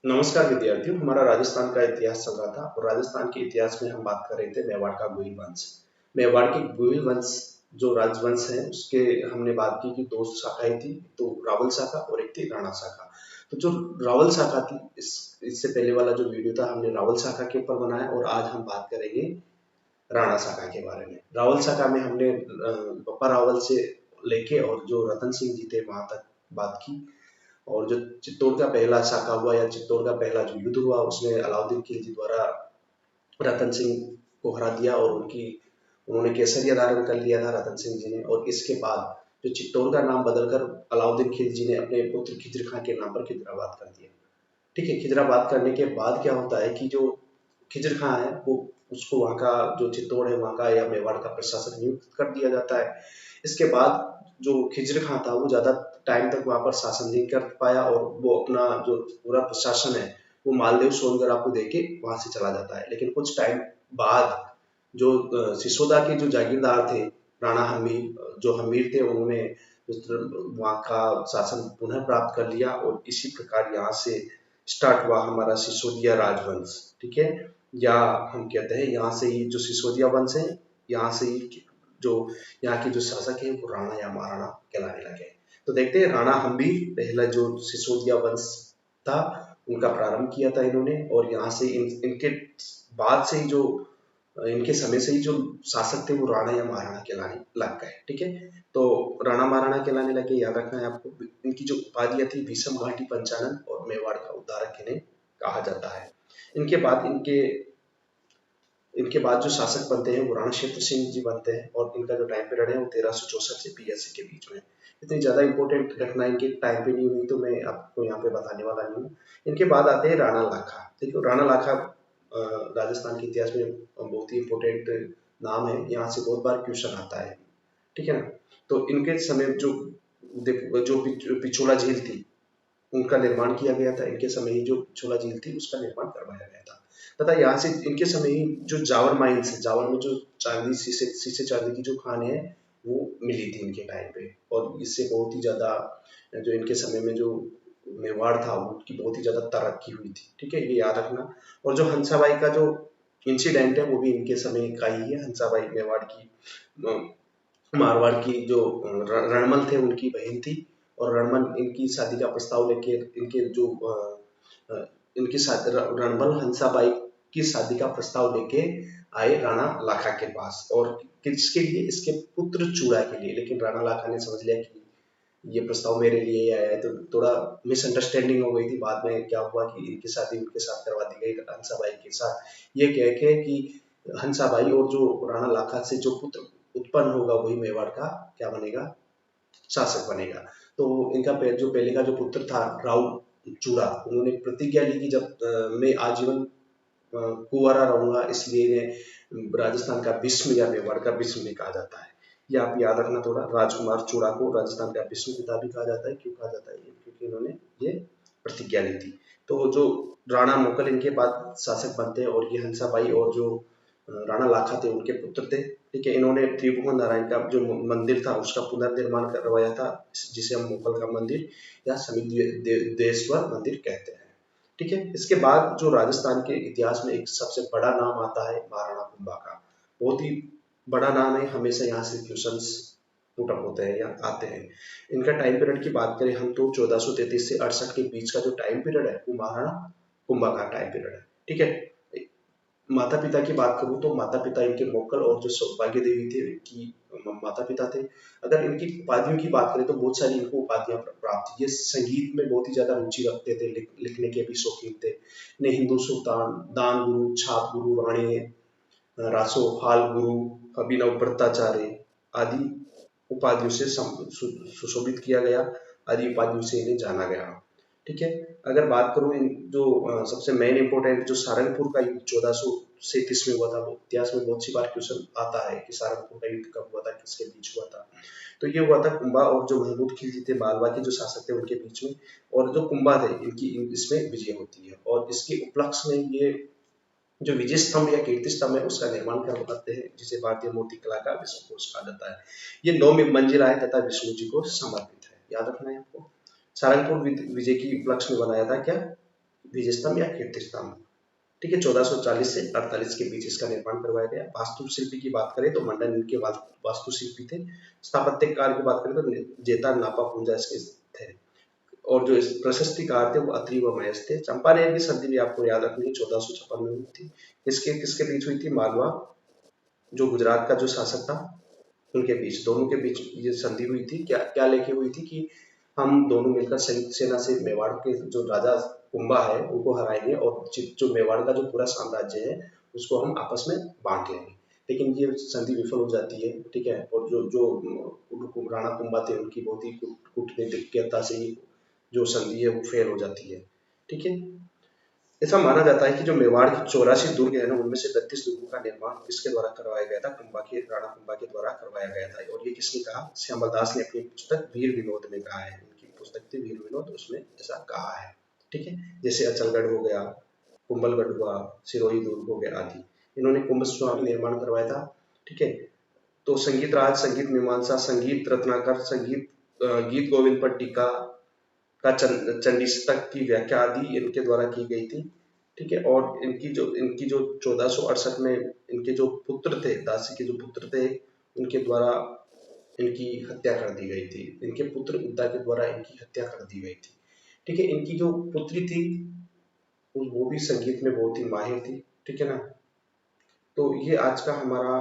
नमस्कार विद्यार्थियों, हमारा राजस्थान का इतिहास चल रहा था और राजस्थान के इतिहास में हम बात कर रहे थे मेवाड़ का गोहिल वंश। मेवाड़ के गोहिल वंश जो राजवंश है उसके हमने बात की कि दो शाखाएं थी, तो रावल शाखा और एक थी राणा शाखा। तो जो रावल शाखा थी, इससे पहले वाला जो वीडियो था हमने रावल शाखा के ऊपर बनाया और आज हम बात करेंगे राणा शाखा के बारे में। रावल शाखा में हमने बप्पा रावल से लेके और जो रतन सिंह जी थे वहां तक बात की। और जो चित्तौड़ का पहला शाखा हुआ या चित्तौड़ का पहला जो युद्ध हुआ उसमें अलाउद्दीन खिलजी द्वारा रतन सिंह को हरा दिया और उन्होंने केसरिया धारण कर लिया था रतन सिंह जी ने। और इसके बाद जो चित्तौड़ का नाम बदलकर अलाउद्दीन खिलजी ने अपने पुत्र खिज्र खां के नाम पर खिजराबाद कर दिया। ठीक है, खिजराबाद करने के बाद क्या होता है कि जो खिज्र खां है वो उसको वहाँ का जो चित्तौड़ है वहाँ का या मेवाड़ का प्रशासक नियुक्त कर दिया जाता है। इसके बाद जो खिज्र खां था वो ज्यादा टाइम तक वहां पर शासन नहीं कर पाया और वो अपना जो पूरा प्रशासन है वो मालदेव सोनगढ़ को देके वहां से चला जाता है। लेकिन कुछ टाइम बाद जो सिसोदा के जो जागीरदार थे राणा हमीर, जो हमीर थे, उन्होंने वहाँ का शासन पुनः प्राप्त कर लिया और इसी प्रकार यहाँ से स्टार्ट हुआ हमारा सिसोदिया राजवंश। ठीक है, या हम कहते हैं यहाँ से ही जो सिसोदिया वंश है, यहाँ से ही जो यहाँ के जो शासक है वो राणा या महाराणा कहलाने लगे। तो देखते हैं राणा हम्बीर पहला जो सिसोदिया वंश था उनका प्रारंभ किया था इन्होंने। और यहाँ से इनके बाद से ही जो इनके समय से ही जो शासक थे वो राणा या महाराणा कहलाने लग गए। ठीक है, तो राणा महाराणा कहलाने लगे, याद रखना है आपको। इनकी जो उपाधियां थी भीषम घाटी पंचानन और मेवाड़ का उद्धारक इन्हें कहा जाता है। इनके बाद इनके बाद जो शासक बनते हैं वो राणा क्षेत्र सिंह जी बनते हैं और इनका जो टाइम पीरियड है वो 1364 से 82 के बीच में है। इतनी ज्यादा इंपॉर्टेंट घटना इनके टाइम पे नहीं हुई तो मैं आपको यहाँ पे बताने वाला नहीं हूँ। इनके बाद आते हैं राणा लाखा। देखो राणा लाखा राजस्थान के इतिहास में बहुत ही इंपॉर्टेंट नाम है, यहाँ से बहुत बार क्वेश्चन आता है। ठीक है ना। तो इनके समय जो जो पिछोला झील थी उनका निर्माण किया गया था। इनके समय ही जो पिछोला झील थी उसका निर्माण करवाया गया था तथा यहाँ से इनके समय ही जो जावर माइंस है, जावर में जो चांदी शीशे चांदी की जो खान है वो मिली थी इनके टाइम पे। और इससे बहुत ही ज्यादा जो इनके समय में जो मेवाड़ था उनकी बहुत ही ज्यादा तरक्की हुई थी। ठीक है, ये याद रखना। और जो हंसाबाई का जो इंसिडेंट है वो भी इनके समय का ही है। हंसाबाई मेवाड़ की मारवाड़ की जो रणमल थे उनकी बहन थी और रणमल इनकी शादी का प्रस्ताव लेके इनके जो इनकी रणमल हंसाबाई की शादी का प्रस्ताव लेके आए राणा लाखा के पास। और किसके लिए? इसके पुत्र चूड़ा के लिए। लेकिन राणा लाखा ने समझ लिया कि ये प्रस्ताव मेरे लिए ही आया है, तो थोड़ा मिसअंडरस्टैंडिंग हो गई थी। बाद में क्या हुआ कि इनकी शादी उनके साथ करवा दी गई हंसाबाई के साथ, ये कह के कि हंसाबाई और जो राणा लाखा से जो पुत्र उत्पन्न होगा वही मेवाड़ का क्या बनेगा? शासक बनेगा। तो इनका जो पहले का जो पुत्र था राव चूड़ा, उन्होंने प्रतिज्ञा ली कि जब मैं आजीवन कुंवारा रहूंगा, इसलिए इन्हें राजस्थान का भीष्म या मेवाड़ का भीष्म भी कहा जाता है। ये आप याद रखना थोड़ा। राजकुमार चूड़ा को राजस्थान का भीष्म पिता भी कहा जाता है। क्यों कहा जाता है? क्योंकि इन्होंने ये प्रतिज्ञा ली थी। तो जो राणा मोकल इनके बाद शासक बनते हैं और ये हंसाबाई और जो राणा लाखा थे उनके पुत्र थे। ठीक है, इन्होंने त्रिभुवन नारायण का जो मंदिर था उसका पुनर्निर्माण करवाया था, जिसे हम मोकल का मंदिर या समिदेश्वर मंदिर कहते हैं। ठीक है, इसके बाद जो राजस्थान के इतिहास में एक सबसे बड़ा नाम आता है महाराणा कुंभा का। बहुत ही बड़ा नाम है, हमेशा यहाँ से क्वेश्चंस पुट अप होते हैं या आते हैं। इनका टाइम पीरियड की बात करें हम तो 1433 से 68 के बीच का जो टाइम पीरियड है वो महाराणा कुंभा का टाइम पीरियड है। ठीक है, माता पिता की बात करूं तो माता पिता इनके मोकल और जो सौभाग्य देवी थे इनकी माता पिता थे। अगर इनकी उपाधियों की बात करें तो बहुत सारी इनको उपाधियां प्राप्त थी। ये संगीत में बहुत ही ज्यादा रुचि रखते थे, लिखने के भी शौकीन थे। इन्हें हिंदू सुल्तान, दान गुरु, छाप गुरु, राणे रासो, हाल गुरु, अभिनव भट्टाचार्य आदि उपाधियों से सुशोभित किया गया। आदि उपाधियों से इन्हें जाना गया। ठीक है, अगर बात करूं इन जो सबसे मेन इंपॉर्टेंट जो सारंगपुर का युद्ध 1437 में हुआ था, वो इतिहास में बहुत सी बार क्वेश्चन आता है कि सारंगपुर का युद्ध कब हुआ था, किसके बीच हुआ था। तो ये हुआ था कुंभा और जो महमूद खिलजी थे मालवा के जो शासक थे उनके बीच में। और जो कुंभा थे इसमें विजय होती है और इसके उपलक्ष्य में ये जो विजय स्तंभ या कीर्ति स्तंभ है उसका निर्माण करवाते हैं, जिसे भारतीय मूर्ति कला का विश्व कोश कहा जाता है। ये 9 मंजिला है तथा विष्णु जी को समर्पित है। याद रखना है आपको। सारंगपुर विजय की उपलक्ष्य में बनाया था क्या? विजय स्तंभ या कीर्ति स्तंभ। ठीक है, 1440 से 48 के बीच इसका निर्माण करवाया गया। वास्तुशिल्पी की बात करें तो मंडन इनके वास्तुशिल्पी थे। स्थापत्यकार की बात करें तो जेता नापापूंजा इसके थे। और जो इस प्रशस्तिकार थे वो अत्रि व महेश थे। चंपारण की संधि भी आपको याद रखनी है, 1456 में हुई थी। इसके किसके बीच हुई थी? मालवा, जो गुजरात का जो शासक था, उनके बीच, दोनों के बीच ये संधि हुई थी। क्या क्या लेके हुई थी कि हम दोनों मिलकर संयुक्त सेना से मेवाड़ के जो राजा कुंभा है उनको हराएंगे और जो मेवाड़ का जो पूरा साम्राज्य है उसको हम आपस में बांट लेंगे। लेकिन ये संधि विफल हो जाती है। ठीक है, और जो जो राणा कुंभा थे उनकी बहुत ही कूटनीतिज्ञता से ही जो संधि है वो फेल हो जाती है। ठीक है, ऐसा माना जाता है कि जो मेवाड़ की 84 दुर्ग है ना, उनमें से 32 दुर्गों का निर्माण किसके द्वारा करवाया गया था? राणा कुंभा के द्वारा करवाया गया था। और ये किसने कहा? श्यामल दास ने अपनी पुस्तक वीर विनोद में कहा है। उनकी पुस्तक थी वीर विनोद, उसमें ऐसा कहा है। ठीक है, जैसे अचलगढ़ हो गया, कुंभलगढ़ हुआ, सिरोही दुर्ग हो गया आदि, इन्होंने कुंभ स्वामी निर्माण करवाया था। ठीक है, तो संगीत राज, संगीत मीमांसा, संगीत रत्नाकर, संगीत गीत गोविंद पर टीका का चंडीशतक की व्याख्या आदि इनके द्वारा की गई थी। ठीक है, और इनकी जो 1468 में इनके जो पुत्र थे, दासी के जो पुत्र थे, उनके द्वारा इनकी हत्या कर दी गई थी। इनके पुत्र उद्दा के द्वारा इनकी हत्या कर दी गई थी। ठीक है, इनकी जो पुत्री थी वो भी संगीत में बहुत ही माहिर थी। ठीक है ना, तो ये आज का हमारा